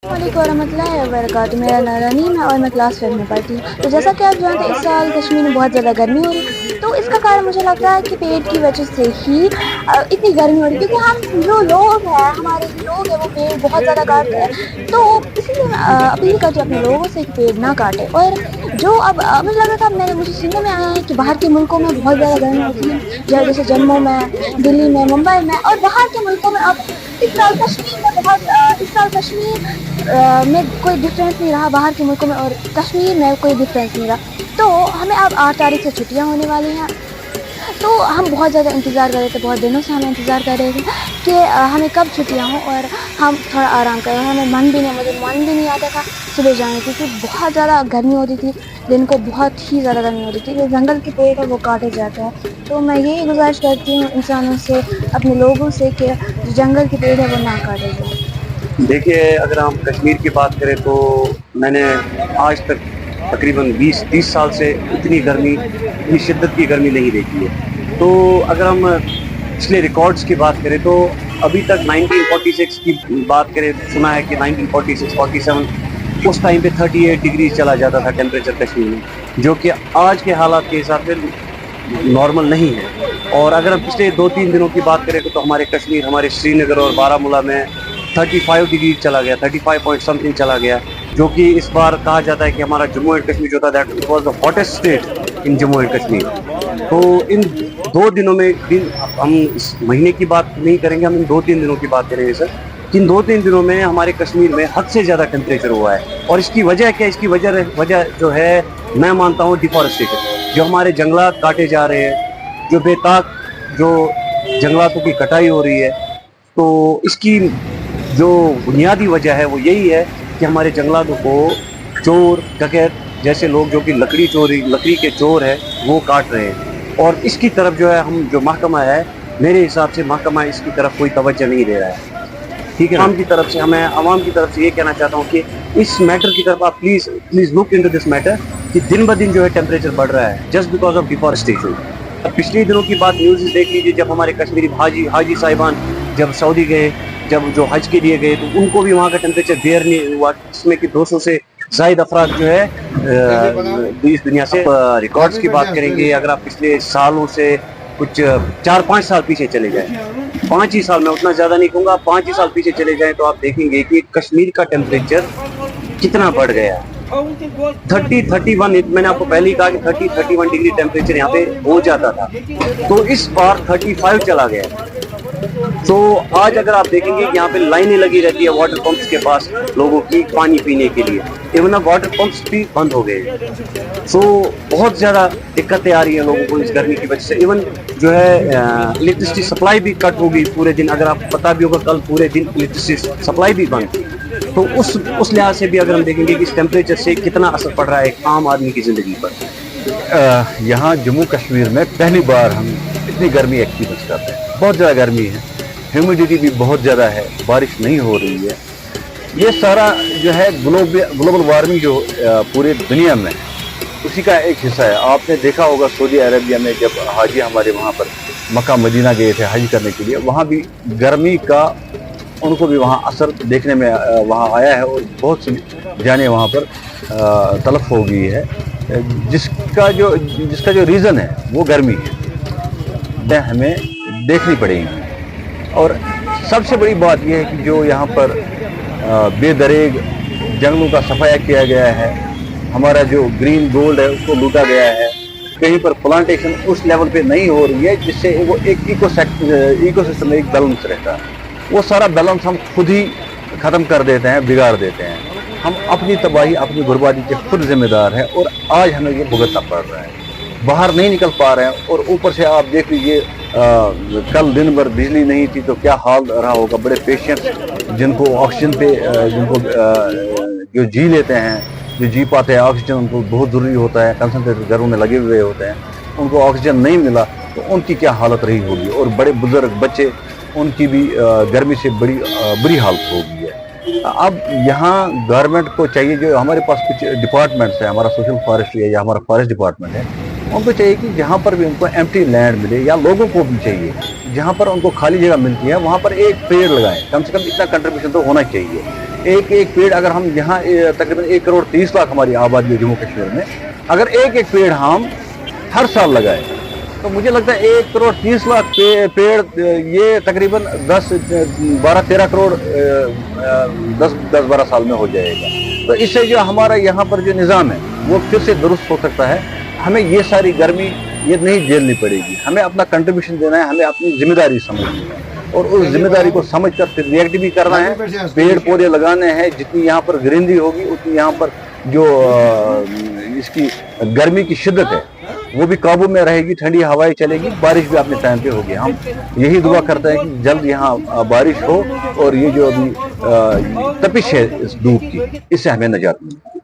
वालेकुम warahmatullahi wabarakatuh। मेरा नाम रनीम है और मैं क्लास 5 में पढ़ती हूँ। तो जैसा कि आप जानते हैं इस साल कश्मीर में बहुत ज़्यादा गर्मी हो रही है, तो इसका कारण मुझे लगता है कि पेड़ की वजह से ही इतनी गर्मी हो रही है, क्योंकि हम जो लोग हैं, हमारे जो लोग हैं वो पेड़ बहुत ज़्यादा काटते हैं। तो इसलिए मैं अपील करती हूँ अपने लोगों से कि पेड़ ना काटें। और जो अब मुझे लगा था, मुझे सुनने में आया है कि बाहर के मुल्कों में बहुत ज़्यादा गर्मी होती है, जैसे जम्मू में, दिल्ली में, मुंबई में, और बाहर के मुल्कों में। अब इस साल कश्मीर में कोई डिफरेंस नहीं रहा बाहर के मुल्कों में, और कश्मीर में कोई डिफरेंस नहीं रहा। तो हमें अब 8 तारीख से छुट्टियां होने वाली हैं। तो हम बहुत ज़्यादा इंतज़ार कर रहे थे, बहुत दिनों से हमें इंतज़ार कर रहे थे कि हमें कब छुट्टियां हों और हम थोड़ा आराम करें। मुझे मन भी नहीं आता था सुबह जाने की, क्योंकि बहुत ज़्यादा गर्मी होती थी, दिन को बहुत ही ज़्यादा गर्मी होती थी। जो जंगल के पेड़ है वो काटे जाते हैं। तो मैं यही गुजारिश करती हूँ इंसानों से, अपने लोगों से, कि जो जंगल के पेड़ है वो ना काटे जाए। देखिए, अगर हम कश्मीर की बात करें तो मैंने आज तक तकरीबन 20-30 साल से इतनी गर्मी, इतनी शिद्दत की गर्मी नहीं देखी है। तो अगर हम पिछले रिकॉर्ड्स की बात करें तो अभी तक 1946 की बात करें, सुना है कि 1946-47 उस टाइम पे 38 डिग्री चला जाता था टेम्परेचर कश्मीर में, जो कि आज के हालात के हिसाब से नॉर्मल नहीं है। और अगर हम पिछले 2-3 दिनों की बात करें तो हमारे कश्मीर, हमारे श्रीनगर और बारामूला में 35 डिग्री चला गया, 35 पॉइंट समथिंग चला गया, जो कि इस बार कहा जाता है कि हमारा जम्मू एंड कश्मीर जो था that was the hottest state in Jammu and Kashmir. तो इन 2 दिनों में, हम इस महीने की बात नहीं करेंगे, हम इन 2-3 दिनों की बात करेंगे सर। इन 2-3 दिनों में हमारे कश्मीर में हद से ज़्यादा टेम्परेचर हुआ है। और इसकी वजह क्या है? इसकी वजह जो है, मैं मानता हूँ डिफॉरेस्टेशन। जो हमारे जंगलात काटे जा रहे हैं, जो बेताक जो जंगलातों की कटाई हो रही है, तो इसकी जो बुनियादी वजह है वो यही है कि हमारे जंगलातों को चोर डकैत जैसे लोग, जो कि लकड़ी के चोर है, वो काट रहे हैं। और इसकी तरफ जो है, हम जो महकमा है, मेरे हिसाब से महकमा इसकी तरफ कोई तवज्जो नहीं दे रहा है। ठीक है, आवाम की तरफ से ये कहना चाहता हूँ कि इस मैटर की तरफ आप please look into this matter, कि दिन ब दिन जो है टेम्परेचर बढ़ रहा है जस्ट बिकॉज ऑफ डिफॉरेस्टेशन। पिछले दिनों की बात न्यूज़ देख लीजिए, जब हमारे कश्मीरी हाजी साहिबान जब सऊदी गए, जब जो हज के लिए गए, तो उनको भी वहाँ का टेम्परेचर बेयर नहीं हुआ, जिसमें कि 200 से ज़ायद अफराद जो है इस दुनिया से। रिकॉर्ड्स की बात करेंगे, अगर आप पिछले सालों से कुछ 4-5 साल पीछे चले जाएं, 5 ही साल, मैं उतना ज़्यादा नहीं कहूँगा, 5 ही साल पीछे चले जाएं, तो आप देखेंगे कि कश्मीर का टेम्परेचर कितना बढ़ गया है। 30-31, मैंने आपको पहले ही कहा कि 30-31 डिग्री टेम्परेचर यहाँ पे हो जाता था, तो इस बार 35 चला गया। तो आज अगर आप देखेंगे कि यहाँ पे लाइनें लगी रहती है वाटर पंप्स के पास लोगों की पानी पीने के लिए, इवन अब वाटर पंप्स भी बंद हो गए। तो बहुत ज़्यादा दिक्कतें आ रही हैं लोगों को इस गर्मी की वजह से। इवन जो है इलेक्ट्रिसिटी सप्लाई भी कट होगी पूरे दिन, अगर आपको पता भी होगा कल पूरे दिन इलेक्ट्रिसिटी सप्लाई भी बंद थी। तो उस लिहाज से भी अगर हम देखेंगे कि इस टेम्परेचर से कितना असर पड़ रहा है एक आम आदमी की ज़िंदगी पर। यहाँ जम्मू कश्मीर में पहली बार हम इतनी गर्मी एक्सपीरियंस करते हैं। बहुत ज़्यादा गर्मी है, ह्यूमिडिटी भी बहुत ज़्यादा है, बारिश नहीं हो रही है। ये सारा जो है ग्लोबल वार्मिंग जो पूरे दुनिया में, उसी का एक हिस्सा है। आपने देखा होगा सऊदी अरेबिया में जब हाजी हमारे वहाँ पर मक्का मदीना गए थे हज करने के लिए, वहाँ भी गर्मी का उनको भी वहाँ असर देखने में वहाँ आया है, और बहुत सी जाने वहाँ पर तलफ हो गई है, जिसका जो रीज़न है वो गर्मी है, हमें देखनी पड़ेगी। और सबसे बड़ी बात यह है कि जो यहाँ पर बेदरेग जंगलों का सफाया किया गया है, हमारा जो ग्रीन गोल्ड है उसको लूटा गया है, कहीं पर प्लांटेशन उस लेवल पे नहीं हो रही है जिससे वो एक इकोसिस्टम में एक बैलेंस रहता है। वो सारा बैलेंस हम खुद ही ख़त्म कर देते हैं, बिगाड़ देते हैं। हम अपनी तबाही, अपनी बर्बादी के खुद जिम्मेदार हैं, और आज हमें ये भुगतना पड़ रहा है। बाहर नहीं निकल पा रहे हैं, और ऊपर से आप देख लीजिए कल दिन भर बिजली नहीं थी तो क्या हाल रहा होगा। बड़े पेशेंट्स जिनको ऑक्सीजन पे जो जी लेते हैं, जो जी पाते हैं, ऑक्सीजन उनको बहुत ज़रूरी होता है, कंसनट्रेटर घरों में लगे हुए होते हैं, उनको ऑक्सीजन नहीं मिला तो उनकी क्या हालत रही होगी। और बड़े बुजुर्ग बच्चे, उनकी भी गर्मी से बुरी हालत हो गई है। अब यहाँ गवर्नमेंट को चाहिए, जो हमारे पास कुछ डिपार्टमेंट्स हैं, हमारा सोशल फॉरेस्ट्री है या हमारा फॉरेस्ट डिपार्टमेंट है, उनको चाहिए कि जहाँ पर भी उनको एम्प्टी लैंड मिले, या लोगों को भी चाहिए जहाँ पर उनको खाली जगह मिलती है वहाँ पर एक पेड़ लगाएं। कम से कम इतना कंट्रीब्यूशन तो होना चाहिए ایک ایک پیڑ اگر ہم یہاں تقریباً 1,30,00,000 ہماری آبادی ہے جموں کشمیر میں، اگر ایک ایک پیڑ ہم ہر سال لگائے تو مجھے لگتا ہے 1,30,00,000 پیڑ یہ تقریباً 12-13 کروڑ 10-12 سال میں ہو جائے گا. تو اس سے جو ہمارا یہاں پر جو نظام ہے وہ پھر سے درست ہو سکتا ہے. ہمیں یہ ساری گرمی یہ نہیں جھیلنی پڑے گی. ہمیں اپنا کنٹریبیوشن دینا ہے، ہمیں اپنی ذمہ داری سمجھنی ہے اور اس ذمہ داری کو سمجھ کر پھر ریئیکٹ بھی کرنا ہے. پیڑ پودے لگانے ہیں، جتنی یہاں پر گرینری ہوگی اتنی یہاں پر جو اس کی گرمی کی شدت ہے وہ بھی قابو میں رہے گی، ٹھنڈی ہوائیں چلے گی، بارش بھی اپنے ٹائم پہ ہوگی. ہم یہی دعا کرتے ہیں کہ جلد یہاں بارش ہو اور یہ جو ابھی تپش ہے اس دھوپ کی اس سے ہمیں نجات ملے.